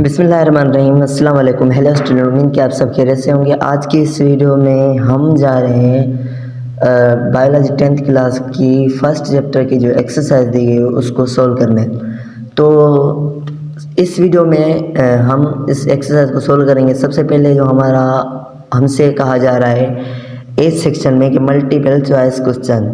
बिस्मिल्लाहिर्रहमानिर्रहीम। अस्सलाम वालेकुम। हेलो स्टूडेंट, उम्मीद कि आप सब खैरियत से होंगे। आज की इस वीडियो में हम जा रहे हैं बायोलॉजी 10th क्लास की फर्स्ट चैप्टर की जो एक्सरसाइज दी गई है उसको सोल्व करने। तो इस वीडियो में हम इस एक्सरसाइज को सोल्व करेंगे। सबसे पहले जो हमसे कहा जा रहा है इस सेक्शन में कि मल्टीपल चॉइस क्वेश्चन।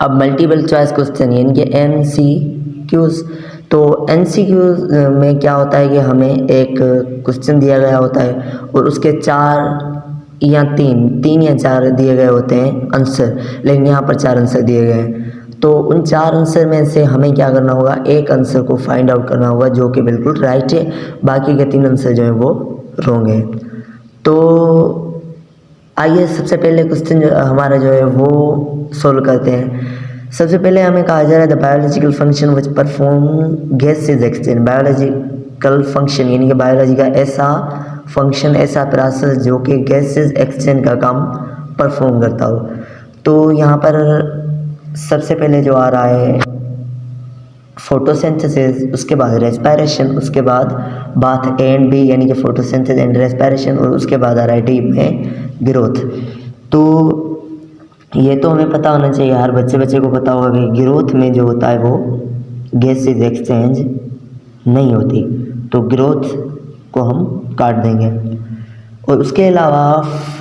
अब मल्टीपल चॉइस क्वेश्चन यानी कि MCQs। तो MCQs में क्या होता है कि हमें एक क्वेश्चन दिया गया होता है और उसके तीन या चार दिए गए होते हैं आंसर, लेकिन यहाँ पर 4 आंसर दिए गए हैं। तो उन 4 आंसर में से हमें क्या करना होगा, एक आंसर को फाइंड आउट करना होगा जो कि बिल्कुल राइट है, बाकी के 3 आंसर जो है वो रॉन्ग है। तो आइए सबसे पहले क्वेश्चन हमारा जो है वो सोल्व करते हैं। सबसे पहले हमें कहा जा रहा है the biological function which perform gases exchange. Biological function यानी कि बायोलॉजी का ऐसा फंक्शन, ऐसा प्रोसेस जो कि गैसेज एक्सचेंज का काम परफॉर्म करता हो। तो यहाँ पर सबसे पहले जो आ रहा है फोटोसिंथेसिस, उसके बाद रेस्पिरेशन, उसके बाद बात ए एंड बी यानी कि फोटोसिंथेसिस एंड रेस्पिरेशन, और उसके बाद आ रहा है डी में ग्रोथ। तो ये तो हमें पता होना चाहिए, हर बच्चे को पता होगा कि ग्रोथ में जो होता है वो गैसेज एक्सचेंज नहीं होती, तो ग्रोथ को हम काट देंगे। और उसके अलावा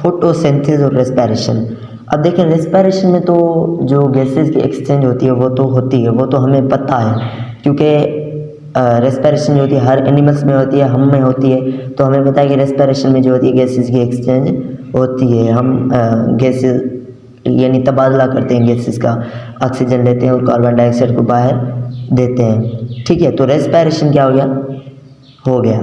फोटोसिंथेसिस और रेस्पिरेशन। अब देखें रेस्पिरेशन में तो जो गैसेज की एक्सचेंज होती है वो तो होती है, वो तो हमें पता है, क्योंकि रेस्पिरेशन जो होती है हर एनिमल्स में होती है, हम में होती है। तो हमें पता है कि रेस्पिरेशन में जो होती है गैसेज की एक्सचेंज होती है। हम गैसेज यानी तबादला करते हैं गैसेस का, ऑक्सीजन लेते हैं और कार्बन डाइऑक्साइड को बाहर देते हैं। ठीक है, तो रेस्पिरेशन क्या हो गया।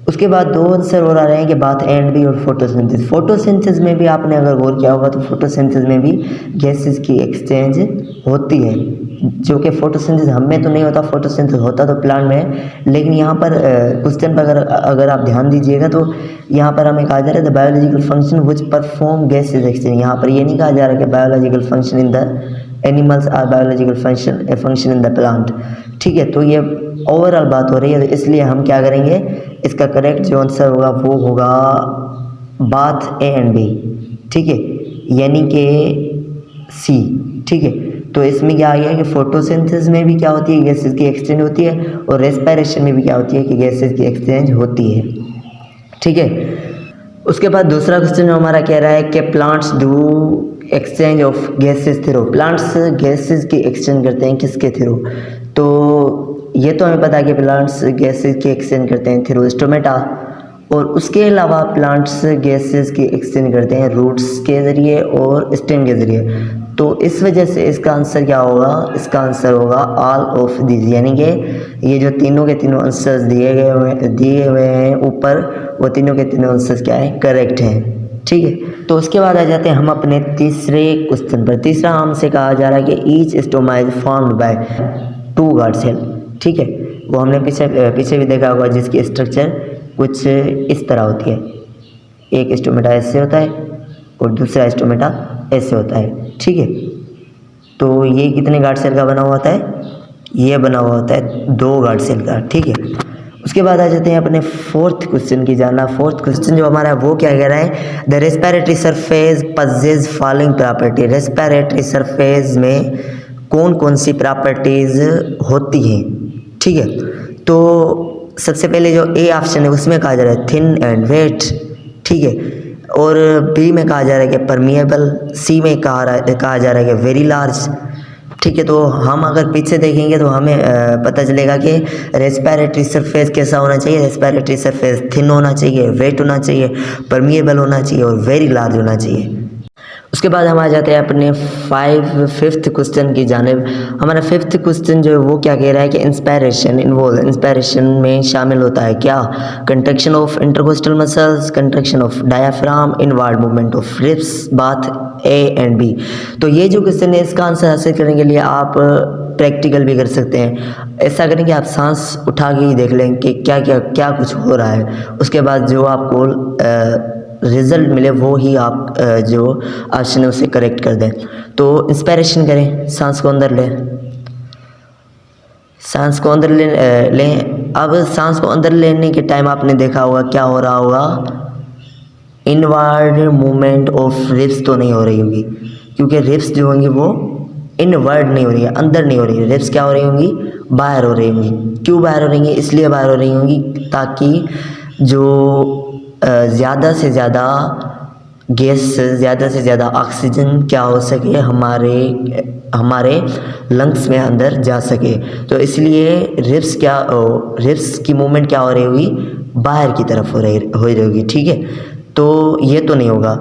उसके बाद 2 आंसर और आ रहे हैं कि बात एंड बी और फोटोसिंथेसिस। फोटोसिंथेसिस में भी आपने अगर गौर किया होगा तो फोटोसिंथेसिस में भी गैसेस की एक्सचेंज होती है, जो कि फोटोसिंथेसिस हम में तो नहीं होता। फोटोसिंथेसिस होता तो प्लांट में है, लेकिन यहाँ पर क्वेश्चन पर अगर आप ध्यान दीजिएगा तो यहाँ पर हमें कहा जा रहा है the biological function which perform gases exchange. यहाँ पर ये नहीं कहा जा रहा कि biological function in the animals are biological function in the plant. ठीक है, तो ये ओवरऑल बात हो रही है, तो इसलिए हम क्या करेंगे, इसका करेक्ट जो आंसर होगा वो होगा बात ए एंड बी। ठीक है, यानी कि सी। ठीक है, तो इसमें क्या आ गया कि फोटोसिंथेसिस में भी क्या होती है, गैसेज की एक्सचेंज होती है, और रेस्पिरेशन में भी क्या होती है कि गैसेज की एक्सचेंज होती है। ठीक है, उसके बाद दूसरा क्वेश्चन जो हमारा कह रहा है कि plants do exchange of gases through. Plants gases की एक्सचेंज करते हैं किसके थ्रू, तो ये तो हमें पता है कि प्लांट्स गैसेज की एक्सचेंज करते हैं थ्रू स्टोमेटा, और उसके अलावा प्लांट्स गैसेज की एक्सचेंज करते हैं रूट्स के ज़रिए और स्टेम के ज़रिए। तो इस वजह से इसका आंसर क्या होगा, इसका आंसर होगा ऑल ऑफ दिस, यानी कि ये जो तीनों के तीनों आंसर्स दिए हुए हैं ऊपर, वो तीनों के तीनों आंसर्स क्या है, करेक्ट हैं। ठीक है, तो उसके बाद आ जाते हैं हम अपने तीसरे क्वेश्चन पर। तीसरा हमसे कहा जा रहा है कि each stoma is formed by 2 guard cell. ठीक है, वो हमने पीछे भी देखा होगा, जिसकी स्ट्रक्चर कुछ इस तरह होती है। एक स्टोमेटा ऐसे होता है और दूसरा स्टोमेटा ऐसे होता है। ठीक है, तो ये कितने गार्ड सेल का बना हुआ होता है, ये बना हुआ होता है 2 गार्ड सेल का। ठीक है, उसके बाद आ जाते हैं अपने 4th क्वेश्चन की जाना। 4th क्वेश्चन जो हमारा है वो क्या कह रहा है, the respiratory surface पजेज following property. Respiratory surface में कौन कौन सी प्रॉपर्टीज होती हैं। ठीक है, तो सबसे पहले जो ए ऑप्शन है उसमें कहा जा रहा है थिन एंड वेट। ठीक है, और बी में कहा जा रहा है कि परमिएबल, सी में कहा जा रहा है कि वेरी लार्ज। ठीक है, तो हम अगर पीछे देखेंगे तो हमें पता चलेगा कि रेस्पिरेटरी सरफेस कैसा होना चाहिए। रेस्पिरेटरी सरफेस थिन होना चाहिए, वेट होना चाहिए, परमिएबल होना चाहिए और वेरी लार्ज होना चाहिए। उसके बाद हम आ जाते हैं अपने 5th क्वेश्चन की जानिब। हमारा 5th क्वेश्चन जो है वो क्या कह रहा है कि इंस्पायरेशन में शामिल होता है क्या, contraction of intercostal muscles, contraction of diaphragm, inward movement of ribs, बात ए एंड बी। तो ये जो क्वेश्चन है इसका आंसर हासिल करने के लिए आप प्रैक्टिकल भी कर सकते हैं। ऐसा करें कि आप सांस उठा के ही देख लें कि क्या कुछ हो रहा है, उसके बाद जो आपको रिजल्ट मिले वो ही आप जो ऑप्शन है उसे करेक्ट कर दें। तो इंस्पायरेशन करें, सांस को अंदर लें, अब सांस को अंदर लेने के टाइम आपने देखा होगा क्या हो रहा होगा, इनवर्ड मूवमेंट ऑफ रिब्स तो नहीं हो रही होगी, क्योंकि रिब्स जो होंगी वो इनवर्ड नहीं हो रही है, अंदर नहीं हो रही है, रिब्स क्या हो रही होंगी, बाहर हो रही होंगी। क्यों बाहर हो रही होंगी, इसलिए बाहर हो रही होंगी ताकि जो ज़्यादा से ज़्यादा गैस, ज़्यादा से ज़्यादा ऑक्सीजन क्या हो सके, हमारे लंग्स में अंदर जा सके। तो इसलिए रिब्स की मूवमेंट क्या हो रही होगी, बाहर की तरफ हो रही होगी। ठीक है, तो ये तो नहीं होगा,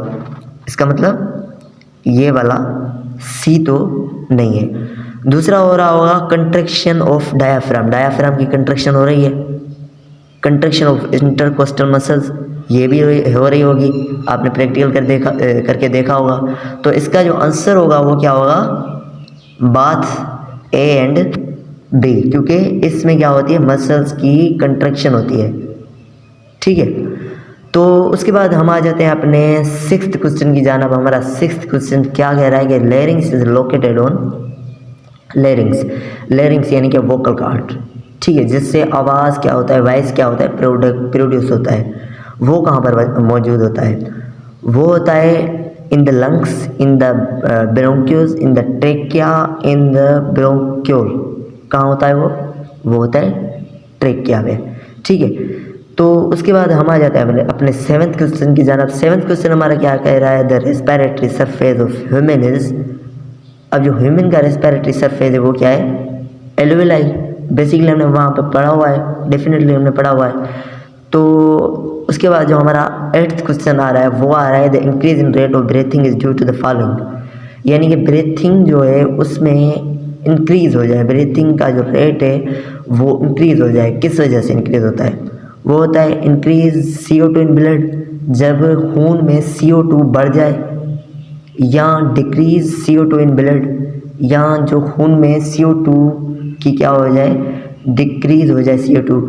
इसका मतलब ये वाला सी तो नहीं है। दूसरा हो रहा होगा कंट्रैक्शन ऑफ डायाफ्राम, डायाफ्राम की कंट्रैक्शन हो रही है, कंट्रैक्शन ऑफ इंटरकोस्टल मसल्स ये भी हो रही होगी, आपने प्रैक्टिकल करके देखा होगा। तो इसका जो आंसर होगा वो क्या होगा, बाथ ए एंड बी, क्योंकि इसमें क्या होती है, मसल्स की कंट्रैक्शन होती है। ठीक है, तो उसके बाद हम आ जाते हैं अपने 6th क्वेश्चन की जानिब। हमारा 6th क्वेश्चन क्या कह रहा है कि लैरिंग्स इज लोकेटेड ऑन, लैरिंग्स यानी कि वोकल कॉर्ड। ठीक है, जिससे आवाज़ क्या होता है, वॉइस क्या होता है, प्रोड्यूस होता है, वो कहाँ पर मौजूद होता है, वो होता है in the lungs, in the bronchioles, in the trachea, in the bronchiole. कहाँ होता है वो होता है ट्रेकिया में। ठीक है, तो उसके बाद हम आ जाते हैं अपने 7th क्वेश्चन की जानिब। 7th क्वेश्चन हमारा क्या कह रहा है, the respiratory surface of human is. अब जो ह्यूमन का रेस्पिरेटरी सरफेस है वो क्या है, एल्वेलाई। बेसिकली हमने वहाँ पर पढ़ा हुआ है, डेफिनेटली हमने पढ़ा हुआ है। तो उसके बाद जो हमारा 8th क्वेश्चन आ रहा है वो आ रहा है, the increase in rate of breathing is due to the following, यानी कि ब्रीथिंग जो है उसमें इंक्रीज़ हो जाए, ब्रीथिंग का जो रेट है वो इंक्रीज़ हो जाए। किस वजह से इंक्रीज़ होता है, वो होता है इंक्रीज CO2 इन ब्लड, जब खून में CO2 बढ़ जाए, या डिक्रीज CO2 इन ब्लड, या जो खून में CO2 की क्या हो जाए, डिक्रीज हो जाए CO2,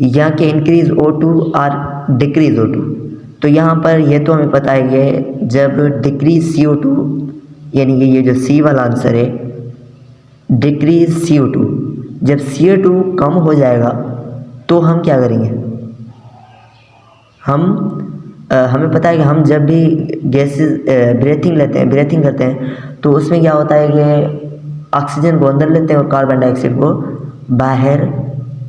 या कि इंक्रीज O2 और डिक्रीज O2। तो यहाँ पर ये तो हमें पता है कि जब डिक्रीज CO2 यानी कि ये जो सी वाला आंसर है, डिक्रीज CO2, जब CO2 कम हो जाएगा तो हम क्या करेंगे, हमें पता है कि हम जब भी गैसेस ब्रीथिंग लेते हैं, ब्रीथिंग करते हैं, तो उसमें क्या होता है कि ऑक्सीजन को अंदर लेते हैं और कार्बन डाइऑक्साइड को बाहर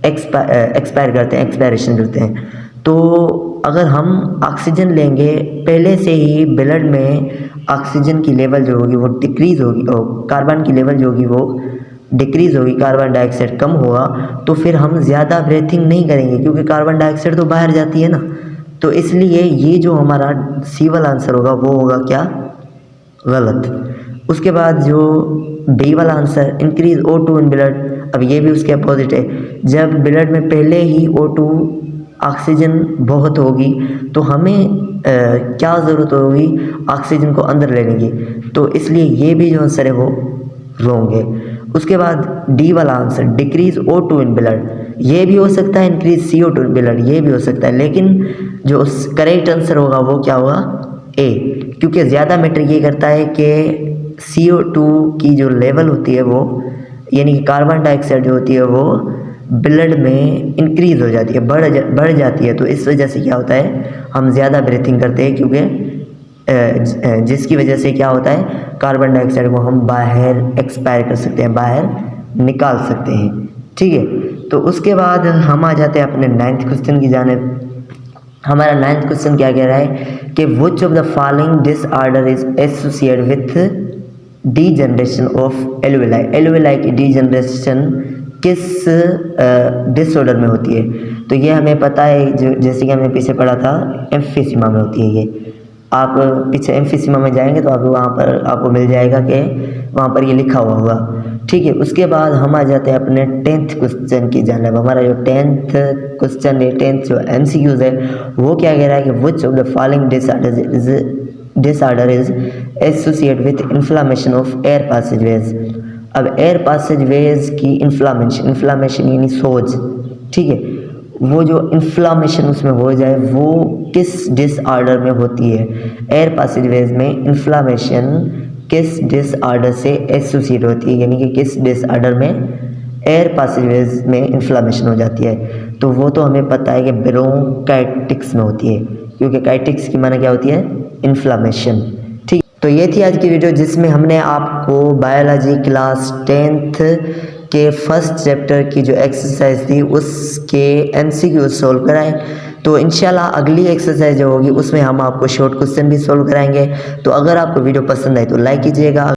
एक्सपायर करते हैं, एक्सपायरेशन करते हैं। तो अगर हम ऑक्सीजन लेंगे, पहले से ही ब्लड में ऑक्सीजन की लेवल जो होगी वो डिक्रीज़ होगी, और कार्बन की लेवल जो होगी वो डिक्रीज़ होगी, कार्बन डाइऑक्साइड कम होगा, तो फिर हम ज़्यादा ब्रीथिंग नहीं करेंगे, क्योंकि कार्बन डाइऑक्साइड तो बाहर जाती है ना। तो इसलिए ये जो हमारा सी वाला आंसर होगा वो होगा क्या, गलत। उसके बाद जो बी वाला answer, increase O2 in blood, अब ये भी उसके अपोजिट है। जब ब्लड में पहले ही O2 ऑक्सीजन बहुत होगी तो हमें क्या ज़रूरत होगी, ऑक्सीजन को अंदर लेने की, तो इसलिए ये भी जो आंसर है वो रॉन्ग है। उसके बाद डी वाला answer, decrease O2 in blood, ये भी हो सकता है, इंक्रीज CO2 इन ब्लड ये भी हो सकता है, लेकिन जो करेक्ट आंसर होगा वो क्या होगा, ए, क्योंकि ज़्यादा मैटर ये करता है कि CO2 की जो लेवल होती है वो, यानी कि कार्बन डाइऑक्साइड जो होती है वो ब्लड में इंक्रीज़ हो जाती है, बढ़ जाती है। तो इस वजह से क्या होता है, हम ज़्यादा ब्रीथिंग करते हैं, क्योंकि जिसकी वजह से क्या होता है, कार्बन डाइऑक्साइड को हम बाहर एक्सपायर कर सकते हैं, बाहर निकाल सकते हैं। ठीक है, तो उसके बाद हम आ जाते हैं अपने 9th क्वेश्चन की जानिब। हमारा 9th क्वेश्चन क्या कह रहा है कि which of the following disorder is associated with degeneration of alveoli, alveoli की डीजनरेशन किस डिसऑर्डर में होती है। तो ये हमें पता है, जो जैसे कि हमने पीछे पढ़ा था, एम्फीसीमा में होती है ये। आप पीछे एम्फीसीमा में जाएंगे तो आप वहाँ पर आपको मिल जाएगा कि वहाँ पर ये लिखा हुआ होगा। ठीक है, उसके बाद हम आ जाते हैं अपने 10th क्वेश्चन की जानिब। हमारा जो 10th क्वेश्चन है, 10th जो MCQs है, वो क्या कह रहा है कि which of the following disorder is associated with inflammation of air passageways. अब एयर पैसेजवेज की इन्फ्लामेशन यानी सोज, ठीक है, वो जो इन्फ्लामेशन उसमें हो जाए वो किस डिसऑर्डर में होती है, एयर पैसेजवेज में इन्फ्लामेशन किस डिसऑर्डर से एसोसिएट होती है, यानी कि किस डिसऑर्डर में एयर पैसेजवेज में इन्फ्लामेशन हो जाती है। तो वो तो हमें पता है कि ब्रोंकाइटिक्स में होती है, क्योंकि काइटिक्स की माना क्या होती है, इन्फ्लामेशन। ठीक, तो ये थी आज की वीडियो जिसमें हमने आपको बायोलॉजी क्लास 10th के फर्स्ट चैप्टर की जो एक्सरसाइज थी उसके MCQ सोल्व कराए। तो इंशाल्लाह अगली एक्सरसाइज जो होगी उसमें हम आपको शॉर्ट क्वेश्चन भी सोल्व कराएंगे। तो अगर आपको वीडियो पसंद आए तो लाइक कीजिएगा।